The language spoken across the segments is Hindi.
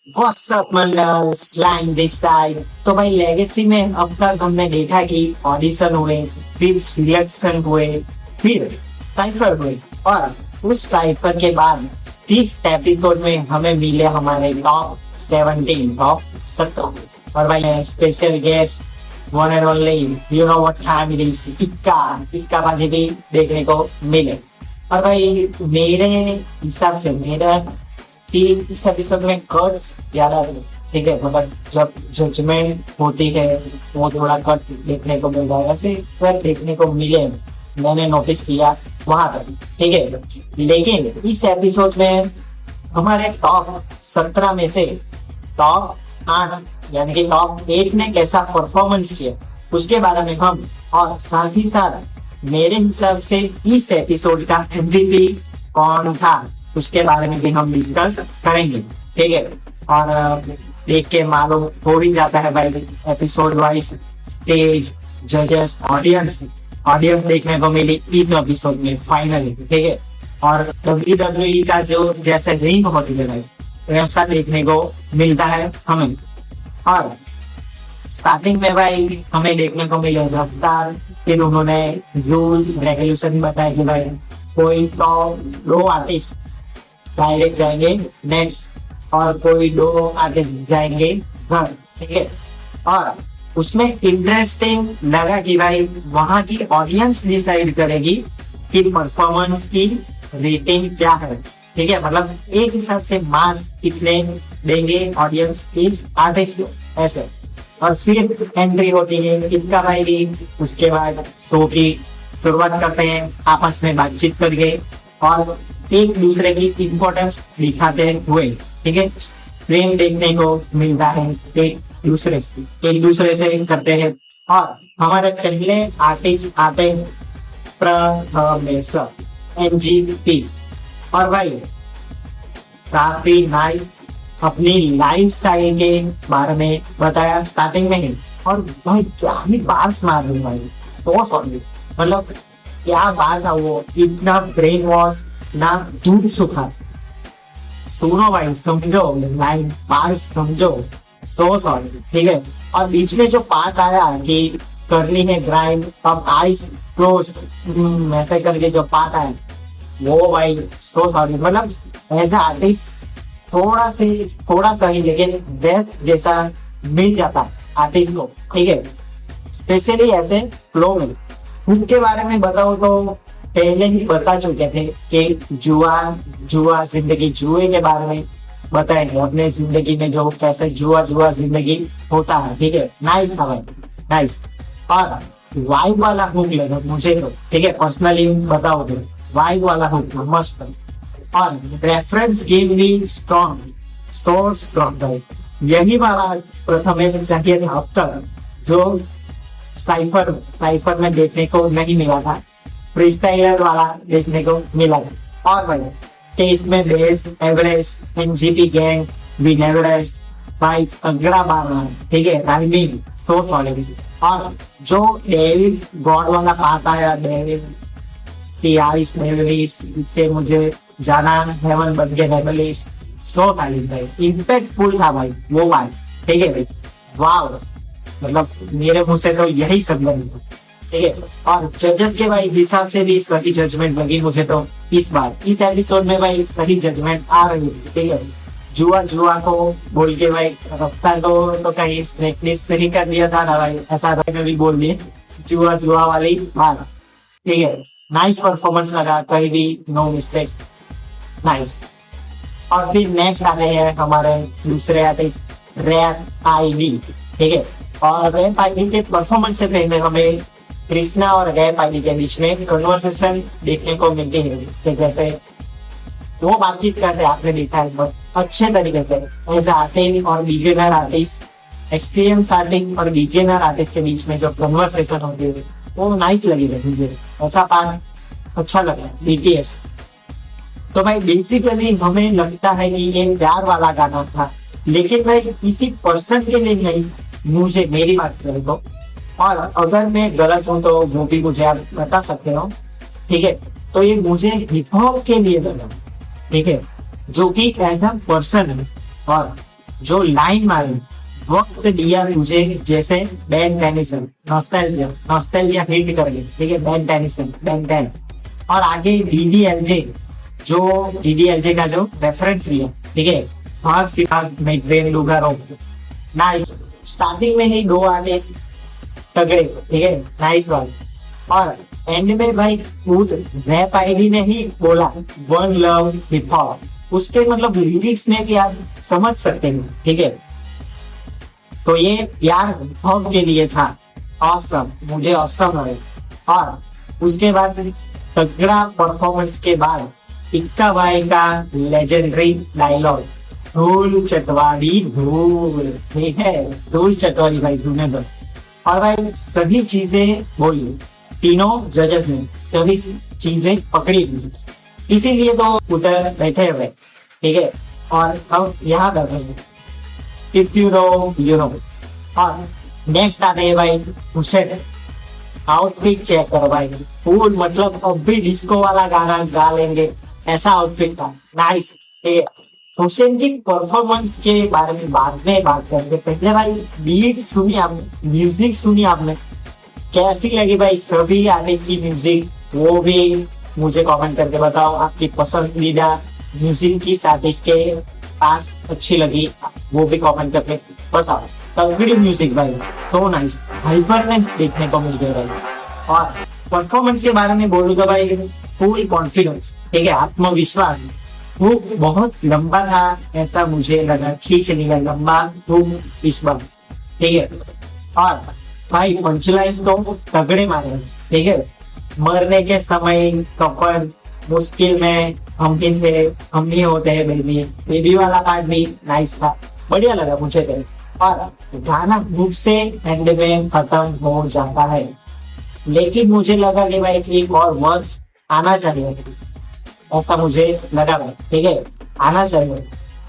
What's up Mandal, slang this side. तो भाई लेगेसी में अब तक हमने देखा कि ऑडिशन हुए, फिर सिलेक्शन हुए, फिर साइफर हुए, और उस साइफर के बाद 6 एपिसोड में हमें मिले हमारे टॉप 17, टॉप 17। और भाई special guest one and only, you know what time it is, इक्का बाजी भी देखने को मिले। और भाई मेरे हिसाब से मेरा कि इस एपिसोड में कट्स ज्यादा थे, ठीक है, मतलब जब जजमेंट होती है वो थोड़ा कट देखने को मिल रहा है, वैसे कट देखने को मिले, मैंने नोटिस किया वहां पर, ठीक है। लेकिन इस एपिसोड में हमारे टॉप 17 में से टॉप 8 यानी कि टॉप 8 ने कैसा परफॉर्मेंस किया उसके बारे में हम, और साथ ही साथ मेरे हिसाब से इस एपिसोड का एमवीपी कौन था उसके बारे में भी हम डिस्कस करेंगे, ठीक है। और देख के मालूम हो ही जाता है भाई, एपिसोड वाइज स्टेज, जजेस, ऑडियंस देखने को मिली इस एपिसोड में फाइनली, ठीक है। और WWE का जो जैसे रिंग होती है भाई, वैसा देखने को मिलता है हमें। और स्टार्टिंग में भाई हमें देखने को मिले रफ्तार, फिर उन्होंने रूल रेगुलेशन बताया कि भाई कोई तो 2 आर्टिस्ट डायरेक्ट जाएंगे नेक्स्ट, और कोई 2 आर्टिस्ट जाएंगे घर, ठीक है। और उसमें इंटरेस्टिंग लगा कि भाई वहां की ऑडियंस डिसाइड करेगी कि परफॉर्मेंस की रेटिंग क्या है, ठीक है। मतलब एक हिसाब से मार्क्स कितने देंगे ऑडियंस इस आर्टिस्ट को, ऐसे। और फिर एंट्री होती है इनका भाई, उसके बाद शो की शुरुआत करते हैं आपस में बातचीत करके और एक दूसरे की इम्पोर्टेंस दिखाते हुए, ठीक है। प्रेम देखने को मिलता है एक दूसरे से करते हैं। और हमारे पहले आर्टिस्ट आते हैं प्रथमेश, एनजीपी। और भाई काफी नाइस अपनी लाइफ स्टाइल के बारे में बताया स्टार्टिंग में ही, और भाई क्या ही बार्स मार रही भाई, सो सॉरी, मतलब क्या बात था वो, इतना ब्रेन वॉश ना दूध सुखा। सुनो भाई, समझो लाइन पार्ट समझो, सो सॉरी, ठीक है। और बीच में जो पार्ट आया कि करनी है ग्राइंड अब आइस क्लोज, ऐसे करके जो पार्ट आया वो भाई सो सॉरी, मतलब एज ए आर्टिस्ट थोड़ा सा ही, लेकिन बेस्ट जैसा मिल जाता आर्टिस्ट को, ठीक है। स्पेशली ऐसे फ्लो में उनके बारे में बताओ तो पहले ही बता चुके थे कि जुआ जिंदगी, जुए के बारे में बताएंगे अपने जिंदगी में जो कैसे जुआ जिंदगी होता है, ठीक है। नाइस था भाई, नाइस। और वाइब वाला हुक लगा मुझे तो, ठीक है, पर्सनली बताओ तो वाइब वाला हुक मस्त। और रेफरेंस गेम भी स्ट्रॉन्ग, सो स्ट्रॉन्ग भाई, यही वाला प्रथमेश चाहिए था अब तक, जो साइफर में देखने को नहीं मिला था, फ्रीस्टाइलर वाला देखने को मिला था। और भाई टेस्ट में base Everest NGP gang win Everest भाई अगड़ा बार, ठीक है, टाइमिंग सो सॉलिड। और जो डेविड गॉड वाला पार्ट आया, डेविड से मुझे जाना हेवन बन के हेवनलिस, सो टैलेंट भाई, इम्पैक्टफुल था भाई वो बात, ठीक है भाई, वाव, मतलब मेरे मुंह से तो यही सब लगी, ठीक है। और जजेस के भाई हिसाब से भी सही जजमेंट लगी मुझे तो इस बार, इस एपिसोड में भाई सही जजमेंट आ रही है, ठीक है। जुआ को बोल के भाई रफ्तार को तो कहीं स्नेकलिस्ट नहीं कर दिया था ना भाई, ऐसा में भी बोल दिए जुआ वाली बात, ठीक है। नाइस परफॉर्मेंस लगा, कहीं भी नो मिस्टेक, नाइस। और फिर नेक्स्ट आते हैं हमारे दूसरे आर्टिस्ट रैप आईडी, ठीक है। और रैप आईडी के परफॉर्मेंस से पहले हमें कृष्णा और रैप आईडी के बीच में कन्वर्सेशन देखने को मिलती है, जैसे वो बातचीत करते हैं, आपने देखा है बहुत अच्छे तरीके से, एज आर्टिस्ट और बिगिनर आर्टिस्ट, एक्सपीरियंस आर्टिस्ट और बिगिनर आर्टिस्ट के बीच में जो कन्वर्सेशन होती है वो नाइस लगी है मुझे, ऐसा पार्ट अच्छा लगा बीटीएस। तो भाई बेसिकली हमें लगता है कि ये प्यार वाला गाना था, लेकिन भाई किसी पर्सन के लिए नहीं, मुझे मेरी बात करें तो, और अगर मैं गलत हूं तो वो भी मुझे आप बता सकते हो, ठीक है। तो ये मुझे हिप हॉप के लिए लगा, ठीक है, जो कि एज अ पर्सन है, और जो लाइन मारी, वक्त दिया मुझे जैसे Ben Tennyson, nostalgia nostalgia hit कर गई, ठीक है, बेन टेनिसन, बेन टेन। और आगे डीडीएलजे, जो डीडीएलजे का जो रेफरेंस लिया, ठीक है, भाग सिद्धार्थ में ग्रेन लुगारो, नाइस। स्टार्टिंग में ही दो आर्टिस्ट तगड़े, ठीक है, नाइस बात। और एंड में भाई खुद रैप आईडी ने ही बोला वन लव हिप हॉप, उसके मतलब लिरिक्स में भी आप समझ सकते हैं, ठीक है। तो ये प्यार हिप हॉप के लिए था, ऑसम, मुझे ऑसम लगे। और उसके बाद तगड़ा परफॉर्मेंस के बाद इक्का भाई का लेजेंडरी डायलॉग, धूल चटवारी धूल, ठीक है, धूल चटवारी भाई तूने तो। और भाई सभी चीजें बोली, तीनों जजेस ने सभी चीजें पकड़ी हुई, इसीलिए तो उधर बैठे हुए, ठीक है। और हम यहाँ बैठे हैं, if you know you know. और नेक्स्ट आते हैं भाई हुसैन, आउटफिट चेक करो भाई, फुल मतलब अब भी डिस्को वाला गाना गा लेंगे ऐसा आउटफिट था, नाइस। हुसैन की परफॉर्मेंस के बारे में बाद में बात करेंगे, पहले भाई बीट सुनी आपने, म्यूजिक सुनी आपने, कैसी लगी भाई सभी आर्टिस्ट की म्यूजिक, वो भी मुझे कमेंट करके बताओ। आपकी पसंदीदा म्यूजिक किस आर्टिस्ट के पास अच्छी लगी, वो भी कमेंट करके बताओ। तगड़ी म्यूजिक भाई, सो नाइस, हाइपरनेस देखने को मिल गया भाई। और परफॉर्मेंस के बारे में बोलूँ तो भाई फुल कॉन्फिडेंस, ठीक है, आत्मविश्वास, वो बहुत लंबा था ऐसा मुझे लगा, खींच लिया लंबा वो इस बार, ठीक है। और भाई पंचलाइंस तो तगड़े मारे, ठीक है, मरने के समय कपल मुश्किल में हम भी थे, हम नहीं होते बेबी, बेबी वाला पार्ट भी नाइस था, बढ़िया लगा मुझे तो। और गाना ग्रुप से एंड में खत्म हो जाता है, लेकिन मुझे लगा कि भाई एक और वर्ड्स आना चाहिए, ऐसा मुझे लगा भाई, ठीक है, आना चाहिए।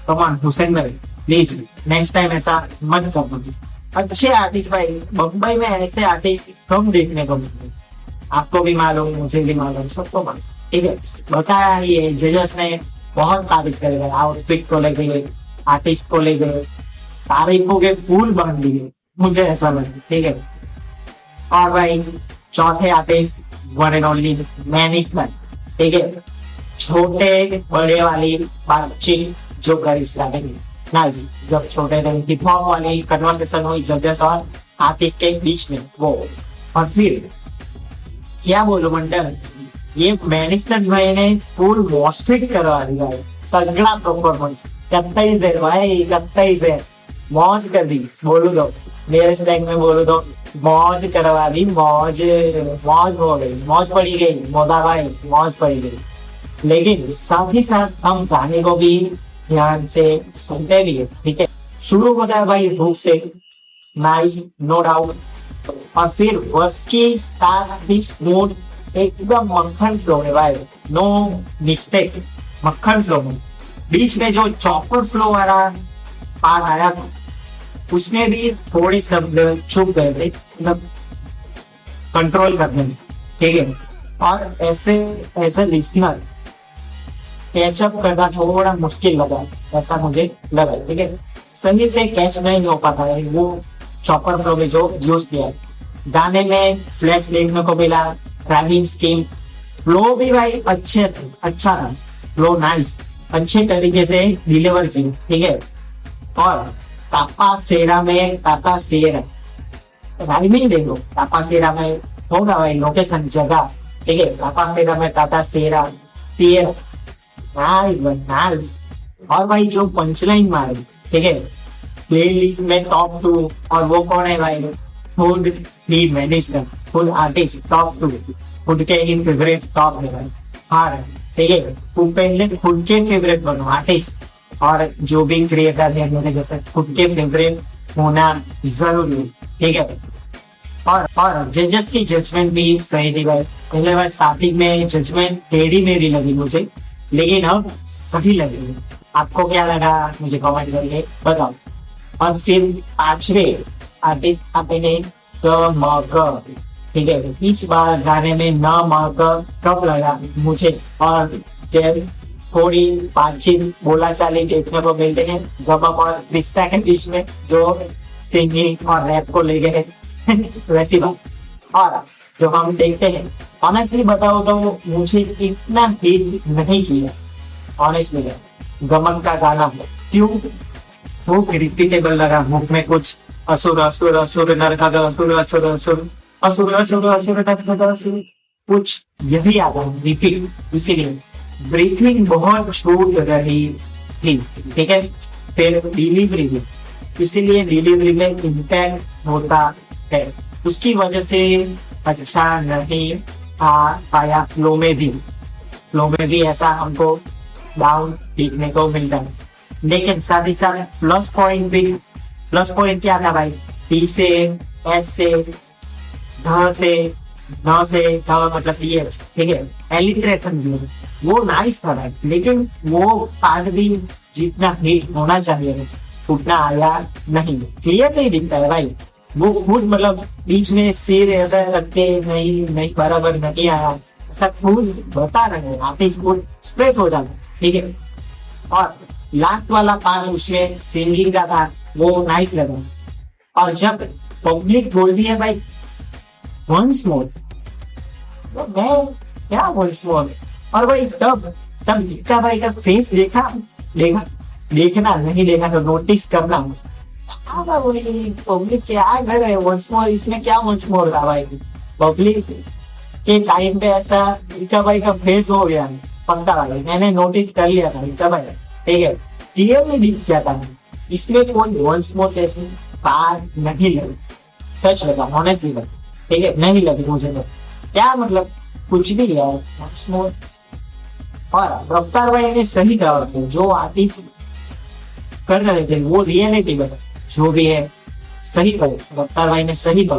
कमान हुसैन भाई प्लीज नेक्स्ट टाइम ऐसा मत करना। अच्छे आर्टिस्ट भाई, मुंबई में ऐसे आर्टिस्ट कम देखने को मिलते, आपको भी मालूम, मुझे भी मालूम, सबको मालूम, ठीक है। बताया ये जजेस ने बहुत तारीफ करेगा, आउटफिट को लेके, आर्टिस्ट को लेके तारीफों के फूल बन दिए, मुझे ऐसा लगा, ठीक है। और भाई चौथे artist one and only management, ठीक है, छोटे बड़े वाली बातचीत जो करी स्टार्टिंग नाइस, जब छोटे थे हिप हॉप वाली कन्वर्सेशन हुई जजेस और आर्टिस्ट के बीच में वो। और फिर क्या बोलो मंडल, ये मैनेजमेंट भाई ने फुल वॉशफिट करवा दिया है, तगड़ा परफॉर्मेंस, कत्तई से भाई, कत्तई से मौज कर दी, बोलू दो मेरे स्लैंग में बोलू तो मौज करवा दी, मौज मौज हो गई, मौज पड़ी गई, मोदा भाई मौज पड़ी गई। लेकिन साथ ही साथ हम गाने को भी ध्यान से सुनते भी है, ठीक है। शुरू होता है भाई हुक से, नाइस, नो डाउट। और फिर वर्स की स्टार्ट भी स्मूथ, एकदम मक्खन फ्लो है भाई, नो मिस्टेक, मक्खन फ्लो में। बीच में जो चॉपर फ्लो वाला पार्ट आया था, उसमें भी थोड़े शब्द चुप गए थे, मतलब कंट्रोल करने में, ठीक है। और ऐसे एज ए लिसनर कैचअप करना थोड़ा मुश्किल लगा, ऐसा मुझे लगा, ठीक है। सही से कैच नहीं हो पाता है वो चॉपर फ्लो में जो यूज किया है। गाने में फ्लैश देखने को मिला, ड्राइविंग स्कीम, फ्लो भी भाई अच्छा था, फ्लो नाइस, अच्छे तरीके से डिलीवर की, ठीक है। और टापा सेरा में टाटा सेरा, राइमिंग देखो, टापा सेरा में होगा भाई लोकेशन जगह, ठीक है, टापा सेरा में टाटा सेरा सेर, नाइस भाई नाइस। और भाई जो पंचलाइन मारे, ठीक है, प्लेलिस्ट में टॉप 2, और वो कौन है भाई, खुद ही मैनेजर, खुद आर्टिस्ट टॉप 2, खुद के ही फेवरेट टॉप है भाई, हाँ, ठीक है। तुम पहले खुद के फेवरेट बनो आर्टिस्ट, और जो भी क्रिएटर है मेरे जैसे खुद के फेवरेट होना जरूरी, ठीक है। और जजेस की जजमेंट भी सही थी भाई, पहले बार स्टार्टिंग में जजमेंट टेढ़ी मेढ़ी लगी मुझे, लेकिन अब सही लगी। आपको क्या लगा मुझे कमेंट करके बताओ। और फिर पांचवे आर्टिस्ट आते हैं द मग, ठीक है। इस बार गाने में न मग कब लगा मुझे, और जब थोड़ी बातचीत बोला चाली देखने को मिलते हैं गमक और रिश्ता के बीच में, जो सिंगिंग और रैप को ले गए वैसी बात। और जो हम देखते हैं, ऑनेस्टली बताओ तो मुझे इतना हिट नहीं किया ऑनेस्टली गमन का गाना। क्यों? वो रिपीटेबल लगा, मुख में कुछ असुर असुर असुर नरक असुर असुर असुर असुर असुर असुर नरक असुर, कुछ यही आता है रिपीट, इसीलिए ब्रीथिंग बहुत छूट रही थी। ठीक है, फिर डिलीवरी में, इसीलिए डिलीवरी में इम्पैक्ट होता है, उसकी वजह से अच्छा नहीं आ पाया। फ्लो में भी ऐसा हमको डाउन देखने को मिलता है। लेकिन साथ ही साथ प्लस पॉइंट क्या था भाई? पी से, एस से, ध से, न से, ध मतलब DH, ठीक है, एलिट्रेशन भी वो नाइस था भाई, लेकिन वो पार्ट भी जितना हिट होना चाहिए उतना आया नहीं। क्लियर नहीं दिखता है भाई, वो खुद मतलब बीच में सिर ऐसा रखते नहीं बराबर नहीं आया, ऐसा खुद बता रहे हैं, आर्टिस्ट खुद एक्सप्रेस हो जाता, ठीक है। और लास्ट वाला पार्ट उसमें सिंगिंग का था, वो नाइस लगा। और जब पब्लिक बोलती है भाई वंस मोर, तो मैं क्या वंस मोर, और भाई तब दिखता भाई का फेस देखना नहीं देखा तो नोटिस करना। पब्लिक क्या कर रहे हैं वंस मोर, इसमें क्या वंस मोर था भाई? पब्लिक के टाइम पे ऐसा इनका भाई का फेस हो गया पक्का भाई, मैंने नोटिस कर लिया था इनका भाई, ठीक है, क्लियरली दिख गया था। इसमें कोई वंस मोर जैसी बात नहीं लगी, सच लगा ऑनेस्टली लगा, ठीक है, नहीं लगी मुझे तो। क्या मतलब कुछ भी यार वंस मोर। और रफ्तार भाई ने सही कहा, जो आर्टिस्ट कर रहे थे वो रियलिटी में जो भी है सही करे, रफ्तार भाई ने सही कहा,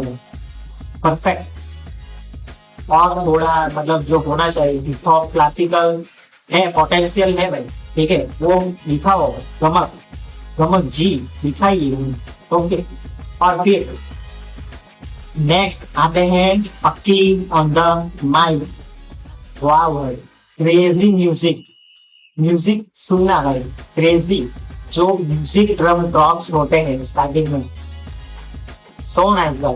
परफेक्ट। और थोड़ा मतलब जो होना चाहिए हिप हॉप क्लासिकल है, पोटेंशियल है भाई, ठीक है, वो लिखा हो गमक जी लिखाइए, ओके। और फिर नेक्स्ट आते हैं पक्की ऑन द माइक। वाह भाई, क्रेजी म्यूजिक सुनना भाई, क्रेजी जो म्यूजिक ड्रम ड्रॉप्स होते हैं स्टार्टिंग में, सो नाइस भाई।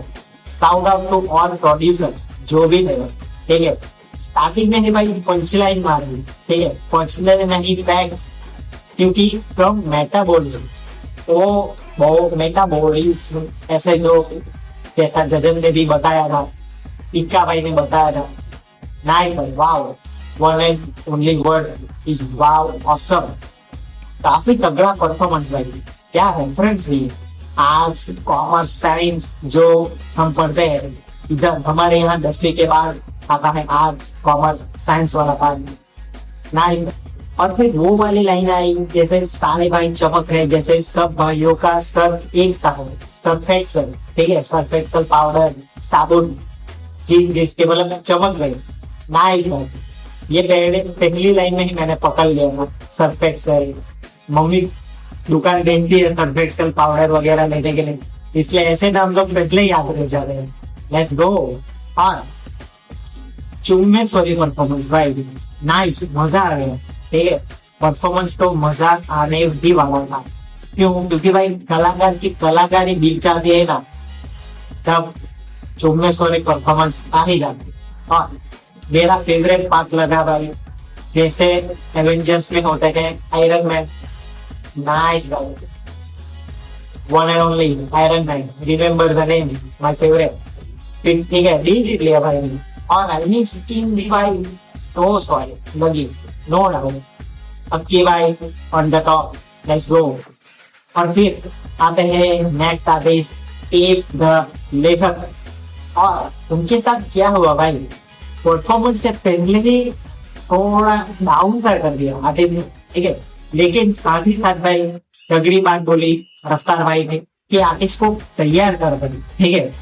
Shout out to all producers जो भी थे, ठीक है, स्टार्टिंग में ही भाई पंचलाइन मार दी, ठीक है, पंचलाइन नहीं फैक्ट्स, क्योंकि ड्रम मेटाबॉलिज्म, वो बहुत मेटाबॉलिज्म ऐसे जो जैसा जजेस ने भी बताया था, इक्का भाई ने बताया था, नाइस भाई, wow, one and only word is wow, awesome. काफी तगड़ा परफॉर्मेंस भाई, क्या रेफरेंस दी, आर्ट्स कॉमर्स साइंस जो हम पढ़ते हैं इधर, हमारे यहाँ 10वीं के बाद आता है आर्ट्स कॉमर्स साइंस वाला पार्ट, नाइस। और फिर वो वाली लाइन आई, जैसे सारे भाई चमक रहे, जैसे सब भाइयों का सर एक सा हो, सर्फ एक्सेल, ठीक है, सर्फ एक्सेल पाउडर साबुन घिस के मतलब चमक गए, नाइस भाई। ये पहली लाइन में ही मैंने पकड़ लिया था, सर्फ एक्सेल, मम्मी दुकान देखती है सर्फ एक्सेल पाउडर वगैरह लेने के लिए, इसलिए ऐसे नाम तो पहले ही याद रह जाते हैं। Let's go. और चुम्मे सॉरी परफॉर्मेंस भाई, नाइस, मजा आ गया, ठीक है, परफॉर्मेंस तो मजा आने भी वाला था। क्यों? क्योंकि भाई कलाकार की कलाकारी दिख जाती है ना, तब चुम्मे सॉरी परफॉर्मेंस आ ही जाती। और मेरा फेवरेट पार्ट लगा भाई, जैसे एवेंजर्स में होते हैं आयरन मैन, नाइस भाई, one and only iron man, remember the name, my favourite, ठीक है, डी जीत लिया भाई ने। और रनिंग टीम भी भाई तो सॉरी लगी, नो डाउट, अब की भाई on the top, let's go. और फिर आते हैं नेक्स्ट आर्टिस्ट इज द लेखक। और उनके साथ क्या हुआ भाई, परफॉर्मेंस से पहले ही थोड़ा डाउन साइड कर दिया आर्टिस्ट ने, ठीक है, लेकिन साथ ही साथ भाई तगड़ी बात बोली रफ्तार भाई ने कि आर्टिस्ट को तैयार कर दी, ठीक है,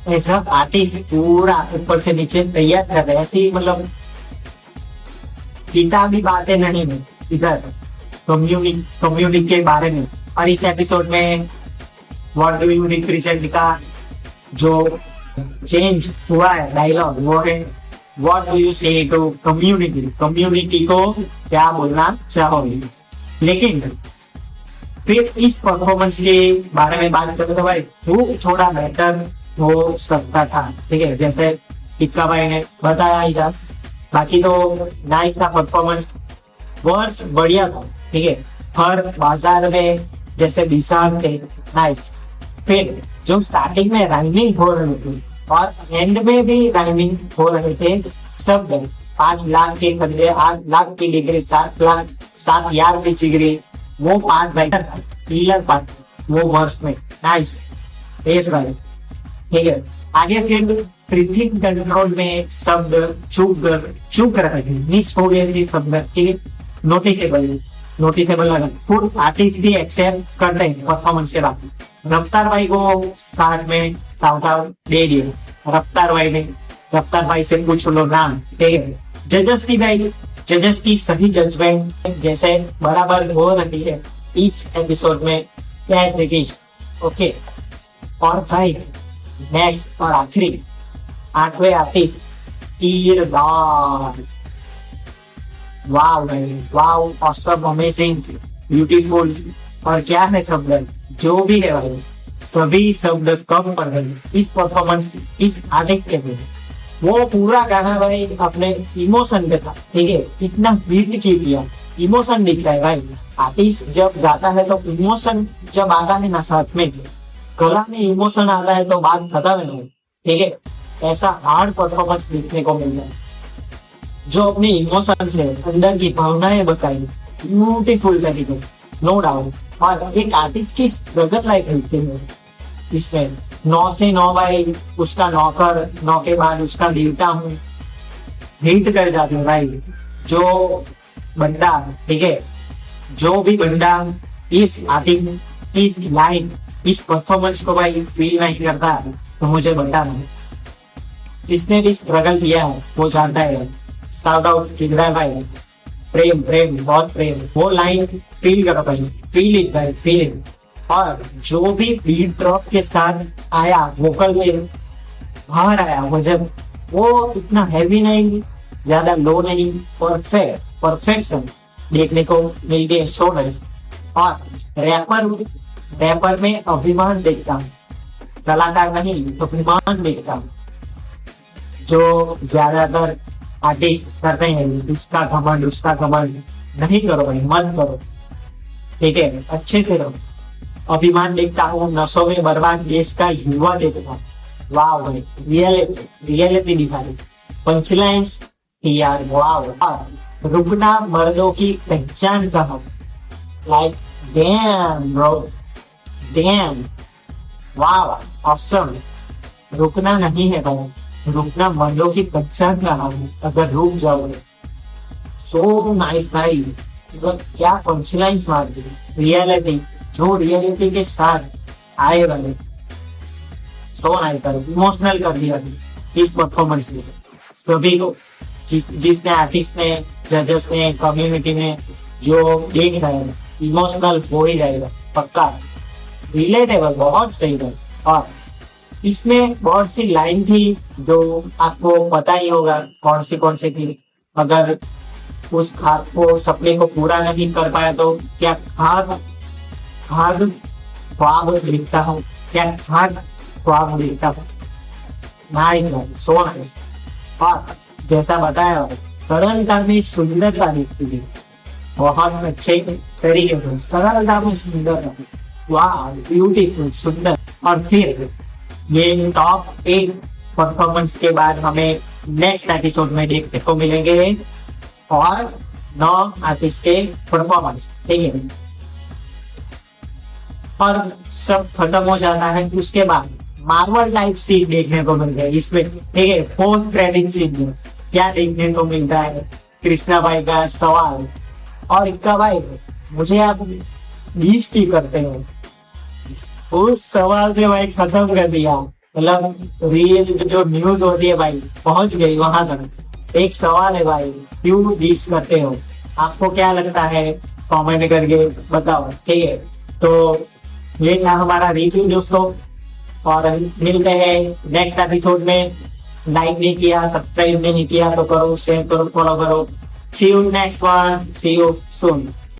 ऐसा आर्टिस्ट पूरा ऊपर से नीचे तैयार कर रहे, ऐसी मतलब किताबी बातें नहीं है इधर कम्युनिटी के बारे में। और इस एपिसोड में व्हाट डू यू रिप्रेजेंट का जो चेंज हुआ है डायलॉग, वो है व्हाट डू यू से टू कम्युनिटी, कम्युनिटी को क्या बोलना चाहोगे। लेकिन फिर इस परफॉर्मेंस के बारे में बात करें तो भाई वो थोड़ा बेटर हो सकता था, ठीक है, जैसे इक्का भाई ने बताया ही था। बाकी तो नाइस था परफॉर्मेंस, वर्ड्स बढ़िया था, ठीक है, हर बाजार में जैसे डिसान थे, नाइस। फिर जो स्टार्टिंग में राइमिंग हो रही थी और एंड में भी राइमिंग हो रहे थे सब, 5 लाख के खतरे, 8 लाख की डिग्री, 7 लाख 7 यार की चिगरी, वो पार्ट बेटर था, क्लियर पार्ट वो वर्ष में, नाइस बेस भाई, ठीक है। आगे फिर प्रीथिंग कंट्रोल में शब्द चूक रहे थे, मिस हो गए थे शब्द के, नोटिसेबल लगा। फुल आर्टिस्ट भी एक्सेप्ट करते हैं परफॉर्मेंस के बाद। रफ्तार भाई को स्टार्ट में साउट आउट दे दिया, रफ्तार भाई से पूछ लो नाम, ठीक है। जजेस की सही जजमेंट जैसे बराबर हो रही है इस एपिसोड में, एज इट इज, ओके। और भाई नेक्स्ट और आखिरी 8वें आर्टिस्ट किरदार, वाव भाई वाव, ऑसम, अमेजिंग, ब्यूटीफुल, और क्या है शब्द, जो भी है भाई सभी शब्द कम पर गए इस परफॉर्मेंस, इस आर्टिस्ट के लिए। वो पूरा गाना भाई अपने इमोशन पे था, ठीक है, इतना बीट किया, इमोशन दिखता है भाई। आर्टिस्ट जब गाता है तो इमोशन जब आता है ना साथ में, गला में इमोशन आता है तो बात खत्म है, ठीक है। ऐसा हार्ड परफॉर्मेंस देखने को मिल रहा है, जो अपने इमोशन से अंदर की भावनाएं बताई ब्यूटीफुल तरीके से, नो डाउट। और एक आर्टिस्ट की स्ट्रगल लाइफ होती है इसमें, 9 से 9 भाई, उसका नौकर, 9 के बाद उसका देवता हूँ, हिट कर जाते हैं भाई। जो बंदा, ठीक है, जो भी बंदा इस आर्टिस्ट, इस लाइन, इस परफॉर्मेंस को भाई फील नहीं करता है तो मुझे बताना, जिसने भी स्ट्रगल किया है वो जानता है। शाउट आउट किरदार भाई, प्रेम प्रेम बहुत प्रेम, वो लाइन फील करो भाई, फील इट भाई, फील इट। और जो भी बीट ड्रॉप के साथ आया वोकल में बाहर आया, वो जब वो इतना हैवी नहीं, ज्यादा लो नहीं, परफेक्शन देखने को मिल गए, सो नाइस। और रैपर में अभिमान देखता हूँ, कलाकार नहीं अभिमान देखता हूँ, जो ज्यादातर आर्टिस्ट करते हैं, इसका घमंड उसका घमंड नहीं करो भाई, मत करो, ठीक है, अच्छे से रहो। अभिमान देखता हूँ, नशों में बर्बाद देश का युवा देखता हूँ, वाह भाई, रियलिटी दिखा रही, पंचलाइंस यार, वाह। रुकना मर्दों की पहचान कहा, लाइक डैम ब्रो, डैम, वाह, ऑसम। रुकना नहीं है भाई, रुकना मर्दों की पहचान कहा, अगर रुक जाओगे, सो नाइस भाई, क्या पंचलाइंस मार दी, रियलिटी, जो रियलिटी के साथ आए वाले, सो नाइस भाई, इमोशनल कर दिया इस परफॉर्मेंस ने सभी को, जिसने आर्टिस्ट ने, जजेस ने, कम्युनिटी ने, जो देख रहे हैं, इमोशनल हो ही जाएगा पक्का, रिलेटेबल, बहुत सही था। और इसमें बहुत सी लाइन थी जो आपको पता ही होगा कौन सी थी। अगर उस खाद को, सपने को पूरा नहीं कर पाया तो क्या खाद ख्वाब देखता हूँ, क्या खाद ख्वाब देखता हूँ, नाइस भाई, सो नाइस। और जैसा बताया सरलता में सुंदरता दिखती थी, बहुत अच्छे तरीके से सरलता में सुंदरता, वाह, ब्यूटीफुल, सुंदर। और फिर ये टॉप 8 परफॉर्मेंस के बाद हमें नेक्स्ट एपिसोड में देखने को मिलेंगे और 9 आर्टिस्ट के परफॉर्मेंस, ठीक है, और सब खत्म हो जाता है। उसके बाद मार्वल टाइप सीन देखने को मिलता है इसमें, ठीक है, पोस्ट क्रेडिट सीन में क्या देखने को मिलता है, कृष्णा भाई का सवाल। और इक्का भाई, मुझे आप लीज की करते हो, उस सवाल से भाई खत्म कर दिया, मतलब रियल जो न्यूज होती है भाई पहुंच गई वहां तक। एक सवाल है भाई, क्यों लीज करते हो, आपको क्या लगता है, कमेंट करके बताओ, ठीक है। तो ये था हमारा रिव्यू दोस्तों, और मिलते हैं नेक्स्ट एपिसोड में। लाइक नहीं किया, सब्सक्राइब नहीं किया तो करो, शेयर करो, फॉलो करो। See you next one, see you soon.